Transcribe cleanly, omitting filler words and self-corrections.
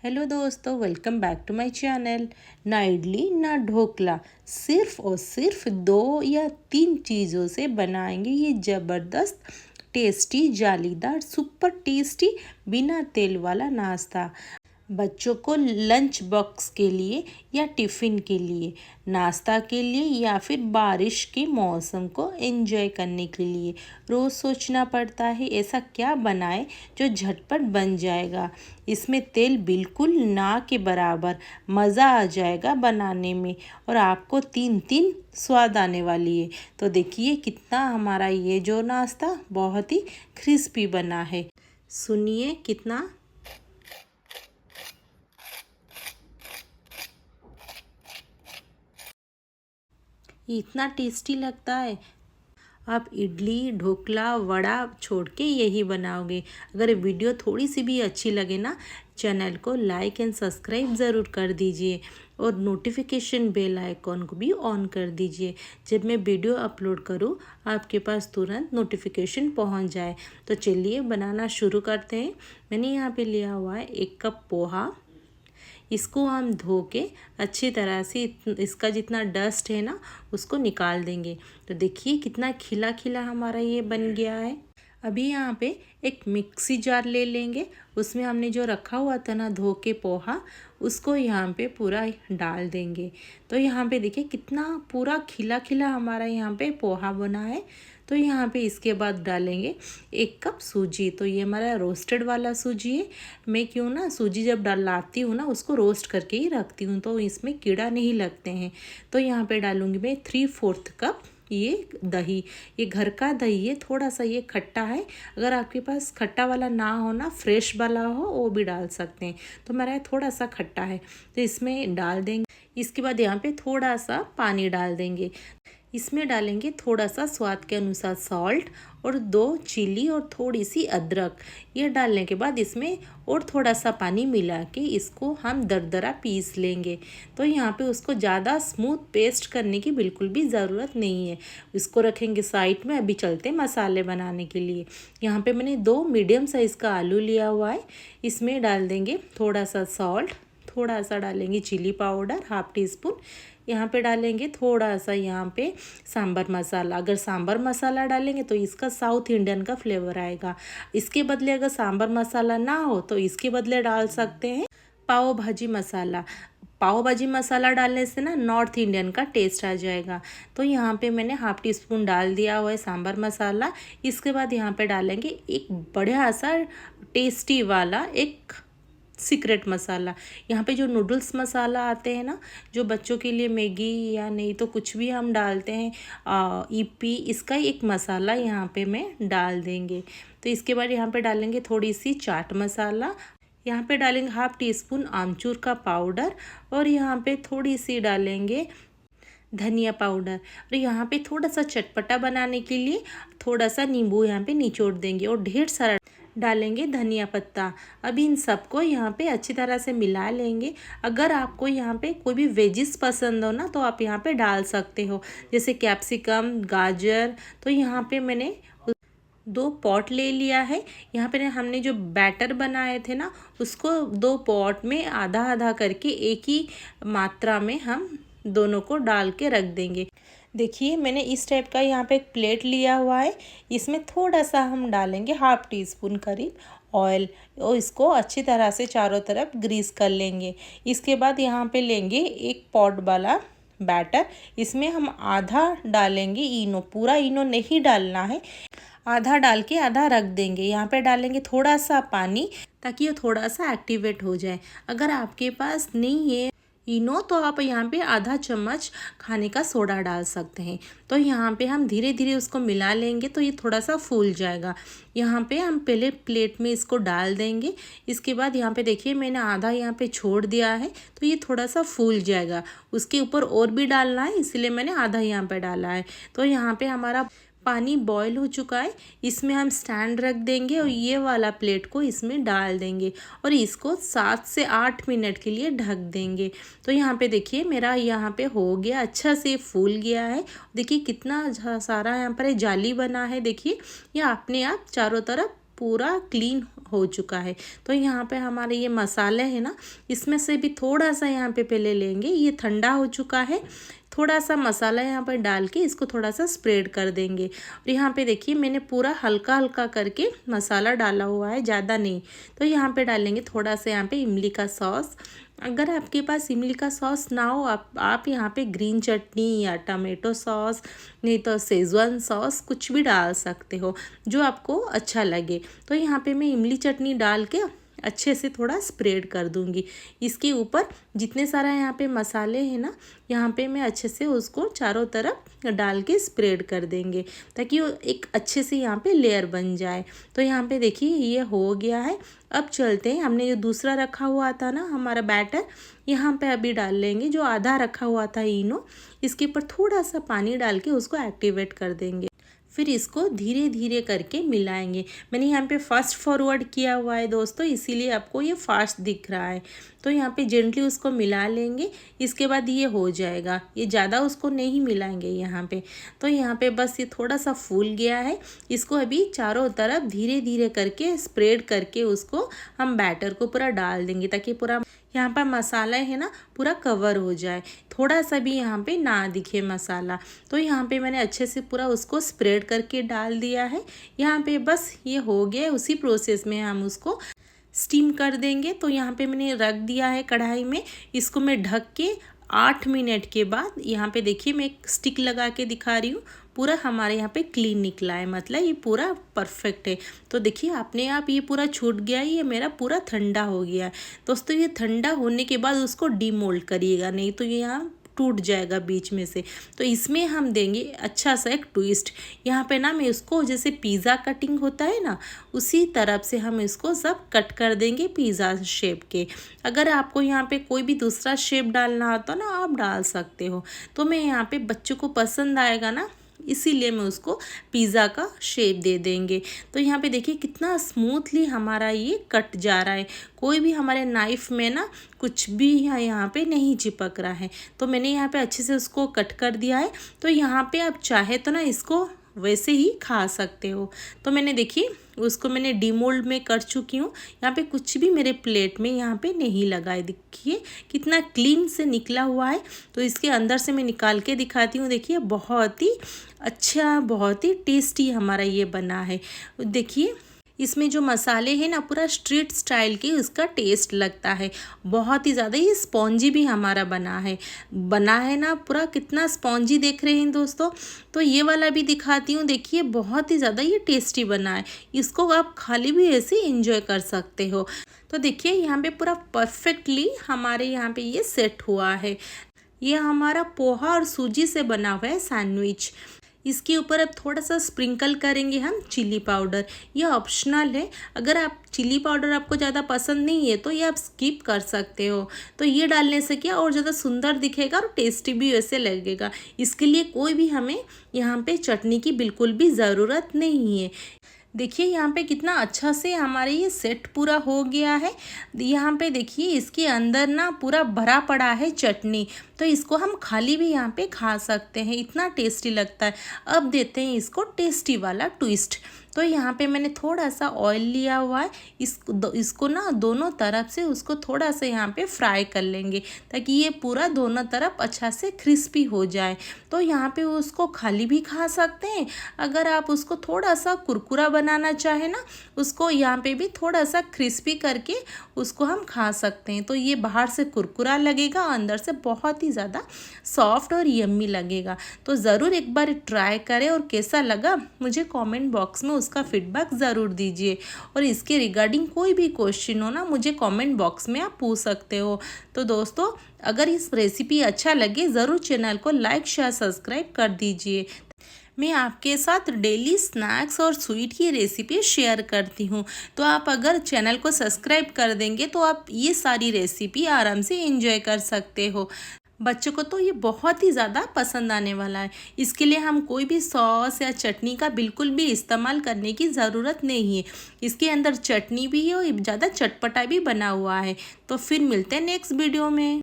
Hello दोस्तों, welcome back to my channel. ना इडली ना ढोकला, सिर्फ और सिर्फ 2 या 3 चीज़ों से बनाएंगे ये ज़बरदस्त टेस्टी जालीदार सुपर टेस्टी बिना तेल वाला नाश्ता। बच्चों को लंच बॉक्स के लिए या टिफ़िन के लिए, नाश्ता के लिए या फिर बारिश के मौसम को एंजॉय करने के लिए। रोज़ सोचना पड़ता है ऐसा क्या बनाए जो झटपट बन जाएगा। इसमें तेल बिल्कुल ना के बराबर, मज़ा आ जाएगा बनाने में और आपको 3 स्वाद आने वाली है। तो देखिए कितना हमारा ये जो नाश्ता बहुत ही क्रिस्पी बना है। सुनिए कितना इतना टेस्टी लगता है। आप इडली ढोकला वड़ा छोड़ के यही बनाओगे। अगर वीडियो थोड़ी सी भी अच्छी लगे ना, चैनल को लाइक एंड सब्सक्राइब ज़रूर कर दीजिए और नोटिफिकेशन बेल आइकॉन को भी ऑन कर दीजिए। जब मैं वीडियो अपलोड करूँ आपके पास तुरंत नोटिफिकेशन पहुंच जाए। तो चलिए बनाना शुरू करते हैं। मैंने यहाँ पे लिया हुआ है 1 कप पोहा। इसको हम धो के अच्छी तरह से इसका जितना डस्ट है ना उसको निकाल देंगे। तो देखिए कितना खिला खिला हमारा ये बन गया है। अभी यहाँ पे एक मिक्सी जार ले लेंगे। उसमें हमने जो रखा हुआ था ना धो के पोहा, उसको यहाँ पे पूरा डाल देंगे। तो यहाँ पे देखिए कितना पूरा खिला खिला हमारा यहाँ पे पोहा बना है। तो यहाँ पे इसके बाद डालेंगे 1 कप सूजी। तो ये हमारा रोस्टेड वाला सूजी है। मैं क्यों ना सूजी जब लाती हूँ ना उसको रोस्ट करके ही रखती हूँ, तो इसमें कीड़ा नहीं लगते हैं। तो यहाँ पे डालूँगी मैं 3/4 कप ये दही। ये घर का दही है, थोड़ा सा ये खट्टा है। अगर आपके पास खट्टा वाला ना हो ना, फ्रेश वाला हो, वो भी डाल सकते हैं। तो मेरा थोड़ा सा खट्टा है तो इसमें डाल देंगे। इसके बाद यहाँ पे थोड़ा सा पानी डाल देंगे। इसमें डालेंगे थोड़ा सा स्वाद के अनुसार सॉल्ट और 2 चिली और थोड़ी सी अदरक। ये डालने के बाद इसमें और थोड़ा सा पानी मिला के इसको हम दरदरा पीस लेंगे। तो यहाँ पे उसको ज़्यादा स्मूथ पेस्ट करने की बिल्कुल भी ज़रूरत नहीं है। इसको रखेंगे साइड में। अभी चलते मसाले बनाने के लिए। यहाँ पे मैंने 2 मीडियम साइज़ का आलू लिया हुआ है। इसमें डाल देंगे थोड़ा सा सॉल्ट, थोड़ा सा डालेंगे चिली पाउडर 1/2 टीस्पून। यहाँ पे डालेंगे थोड़ा सा यहाँ पे सांभर मसाला। अगर सांभर मसाला डालेंगे तो इसका साउथ इंडियन का फ्लेवर आएगा। इसके बदले अगर सांभर मसाला ना हो तो इसके बदले डाल सकते हैं पाव भाजी मसाला। पाव भाजी मसाला डालने से ना नॉर्थ इंडियन का टेस्ट आ जाएगा। तो यहाँ पे मैंने 1/2 टीस्पून डाल दिया हुआ है सांभर मसाला। इसके बाद यहाँ पे डालेंगे एक बढ़िया सा टेस्टी वाला एक सीक्रेट मसाला। यहाँ पे जो नूडल्स मसाला आते हैं ना, जो बच्चों के लिए मैगी या नहीं तो कुछ भी हम डालते हैं ईपी, इसका एक मसाला यहाँ पे मैं डाल देंगे। तो इसके बाद यहाँ पे डालेंगे थोड़ी सी चाट मसाला। यहाँ पे डालेंगे 1/2 टीस्पून आमचूर का पाउडर और यहाँ पे थोड़ी सी डालेंगे धनिया पाउडर। और यहाँ पे थोड़ा सा चटपटा बनाने के लिए थोड़ा सा नींबू यहाँ पे निचोड़ देंगे और ढेर सारा डालेंगे धनिया पत्ता। अभी इन सबको यहाँ पे अच्छी तरह से मिला लेंगे। अगर आपको यहाँ पे कोई भी वेजिस पसंद हो ना तो आप यहाँ पे डाल सकते हो, जैसे कैप्सिकम, गाजर। तो यहाँ पे मैंने 2 पॉट ले लिया है। यहाँ पे हमने जो बैटर बनाए थे ना उसको 2 पॉट में आधा आधा करके एक ही मात्रा में हम दोनों को डाल के रख देंगे। देखिए मैंने इस टाइप का यहाँ पे एक प्लेट लिया हुआ है। इसमें थोड़ा सा हम डालेंगे 1/2 टीस्पून करीब ऑयल और इसको अच्छी तरह से चारों तरफ ग्रीस कर लेंगे। इसके बाद यहाँ पे लेंगे एक पॉट वाला बैटर। इसमें हम आधा डालेंगे इनो, पूरा इनो नहीं डालना है, आधा डाल के आधा रख देंगे। यहाँ पे डालेंगे थोड़ा सा पानी ताकि ये थोड़ा सा एक्टिवेट हो जाए। अगर आपके पास नहीं है इनो तो आप यहाँ पे आधा चम्मच खाने का सोडा डाल सकते हैं। तो यहाँ पे हम धीरे धीरे उसको मिला लेंगे तो ये थोड़ा सा फूल जाएगा। यहाँ पे हम पहले प्लेट में इसको डाल देंगे। इसके बाद यहाँ पे देखिए मैंने आधा यहाँ पे छोड़ दिया है तो ये थोड़ा सा फूल जाएगा। उसके ऊपर और भी डालना है इसलिए मैंने आधा यहाँ पे डाला है। तो यहाँ पे हमारा पानी बॉईल हो चुका है। इसमें हम स्टैंड रख देंगे और ये वाला प्लेट को इसमें डाल देंगे और इसको 7 से 8 मिनट के लिए ढक देंगे। तो यहाँ पे देखिए मेरा यहाँ पे हो गया, अच्छा से फूल गया है। देखिए कितना सारा यहाँ पर जाली बना है। देखिए ये अपने आप चारों तरफ पूरा क्लीन हो चुका है। तो यहाँ पे हमारे ये मसाले हैं ना, इसमें से भी थोड़ा सा यहाँ पे पहले लेंगे। ये ठंडा हो चुका है। थोड़ा सा मसाला यहाँ पर डाल के इसको थोड़ा सा स्प्रेड कर देंगे। और यहाँ पे देखिए मैंने पूरा हल्का हल्का करके मसाला डाला हुआ है, ज़्यादा नहीं। तो यहाँ पे डालेंगे थोड़ा सा यहाँ पे इमली का सॉस। अगर आपके पास इमली का सॉस ना हो, आप यहाँ पे ग्रीन चटनी या टमाटो सॉस, नहीं तो शेजवान सॉस कुछ भी डाल सकते हो जो आपको अच्छा लगे। तो यहाँ पे मैं इमली चटनी डाल के अच्छे से थोड़ा स्प्रेड कर दूंगी। इसके ऊपर जितने सारा यहाँ पे मसाले हैं ना, यहाँ पे मैं अच्छे से उसको चारों तरफ डाल के स्प्रेड कर देंगे ताकि वो एक अच्छे से यहाँ पे लेयर बन जाए। तो यहाँ पे देखिए ये हो गया है। अब चलते हैं, हमने जो दूसरा रखा हुआ था ना हमारा बैटर, यहाँ पे अभी डाल लेंगे। जो आधा रखा हुआ था इनो, इसके ऊपर थोड़ा सा पानी डाल के उसको एक्टिवेट कर देंगे। फिर इसको धीरे धीरे करके मिलाएंगे। मैंने यहाँ पे फास्ट फॉरवर्ड किया हुआ है दोस्तों, इसीलिए आपको ये फास्ट दिख रहा है। तो यहाँ पे जेंटली उसको मिला लेंगे। इसके बाद ये हो जाएगा। ये ज़्यादा उसको नहीं मिलाएंगे यहाँ पे। तो यहाँ पे बस ये थोड़ा सा फूल गया है। इसको अभी चारों तरफ धीरे धीरे करके स्प्रेड करके उसको हम बैटर को पूरा डाल देंगे ताकि पूरा यहाँ पर मसाला है ना पूरा कवर हो जाए, थोड़ा सा भी यहाँ पे ना दिखे मसाला। तो यहाँ पे मैंने अच्छे से पूरा उसको स्प्रेड करके डाल दिया है। यहाँ पे बस ये हो गया। उसी प्रोसेस में हम उसको स्टीम कर देंगे। तो यहाँ पे मैंने रख दिया है कढ़ाई में। इसको मैं ढक के 8 मिनट के बाद यहाँ पे देखिए मैं एक स्टिक लगा के दिखा रही हूँ। पूरा हमारे यहाँ पे क्लीन निकला है, मतलब ये पूरा परफेक्ट है। तो देखिए अपने आप ये पूरा छूट गया है। ये मेरा पूरा ठंडा हो गया है दोस्तों। ये ठंडा होने के बाद उसको डीमोल्ड करिएगा, नहीं तो ये यहाँ टूट जाएगा बीच में से। तो इसमें हम देंगे अच्छा सा एक ट्विस्ट। यहाँ पे ना मैं उसको जैसे पिज़्ज़ा कटिंग होता है ना, उसी तरफ से हम इसको सब कट कर देंगे पिज़्ज़ा शेप के। अगर आपको यहाँ पे कोई भी दूसरा शेप डालना आता ना, आप डाल सकते हो। तो मैं यहाँ पे बच्चों को पसंद आएगा ना, इसीलिए मैं उसको पिज़्ज़ा का शेप दे देंगे। तो यहाँ पे देखिए कितना स्मूथली हमारा ये कट जा रहा है। कोई भी हमारे नाइफ़ में ना कुछ भी यहाँ पे नहीं चिपक रहा है। तो मैंने यहाँ पे अच्छे से उसको कट कर दिया है। तो यहाँ पे आप चाहे तो ना इसको वैसे ही खा सकते हो। तो मैंने देखिए उसको मैंने डीमोल्ड में कर चुकी हूँ। यहाँ पे कुछ भी मेरे प्लेट में यहाँ पे नहीं लगा है। देखिए कितना क्लीन से निकला हुआ है। तो इसके अंदर से मैं निकाल के दिखाती हूँ। देखिए बहुत ही अच्छा, बहुत ही टेस्टी हमारा ये बना है। देखिए इसमें जो मसाले हैं ना पूरा स्ट्रीट स्टाइल के उसका टेस्ट लगता है। बहुत ही ज़्यादा ये स्पॉन्जी भी हमारा बना है ना पूरा। कितना स्पॉन्जी देख रहे हैं दोस्तों। तो ये वाला भी दिखाती हूँ। देखिए बहुत ही ज़्यादा ये टेस्टी बना है। इसको आप खाली भी ऐसे इंजॉय कर सकते हो। तो देखिए यहाँ पे पूरा परफेक्टली हमारे यहाँ पे ये सेट हुआ है। ये हमारा पोहा और सूजी से बना हुआ है सैंडविच। इसके ऊपर अब थोड़ा सा स्प्रिंकल करेंगे हम चिली पाउडर। ये ऑप्शनल है। अगर आप चिली पाउडर आपको ज़्यादा पसंद नहीं है तो ये आप स्किप कर सकते हो। तो ये डालने से क्या और ज़्यादा सुंदर दिखेगा और टेस्टी भी वैसे लगेगा। इसके लिए कोई भी हमें यहाँ पे चटनी की बिल्कुल भी ज़रूरत नहीं है। देखिए यहाँ पे कितना अच्छा से हमारे ये सेट पूरा हो गया है। यहाँ पे देखिए इसके अंदर ना पूरा भरा पड़ा है चटनी। तो इसको हम खाली भी यहाँ पे खा सकते हैं, इतना टेस्टी लगता है। अब देते हैं इसको टेस्टी वाला ट्विस्ट। तो यहाँ पे मैंने थोड़ा सा ऑयल लिया हुआ है। इसको ना दोनों तरफ से उसको थोड़ा सा यहाँ पे फ्राई कर लेंगे ताकि ये पूरा दोनों तरफ अच्छा से क्रिस्पी हो जाए। तो यहाँ पे उसको खाली भी खा सकते हैं। अगर आप उसको थोड़ा सा कुरकुरा बनाना चाहे ना, उसको यहाँ पे भी थोड़ा सा क्रिस्पी करके उसको हम खा सकते हैं। तो ये बाहर से कुरकुरा लगेगा, अंदर से बहुत ही ज़्यादा सॉफ्ट और यम्मी लगेगा। तो ज़रूर एक बार ट्राई करें और कैसा लगा मुझे कमेंट बॉक्स में उसका फीडबैक ज़रूर दीजिए। और इसके रिगार्डिंग कोई भी क्वेश्चन हो ना, मुझे कमेंट बॉक्स में आप पूछ सकते हो। तो दोस्तों अगर इस रेसिपी अच्छा लगे ज़रूर चैनल को लाइक शेयर सब्सक्राइब कर दीजिए। मैं आपके साथ डेली स्नैक्स और स्वीट की रेसिपी शेयर करती हूँ। तो आप अगर चैनल को सब्सक्राइब कर देंगे तो आप ये सारी रेसिपी आराम से एंजॉय कर सकते हो। बच्चों को तो ये बहुत ही ज़्यादा पसंद आने वाला है। इसके लिए हम कोई भी सॉस या चटनी का बिल्कुल भी इस्तेमाल करने की ज़रूरत नहीं है। इसके अंदर चटनी भी है और ज़्यादा चटपटा भी बना हुआ है। तो फिर मिलते हैं नेक्स्ट वीडियो में।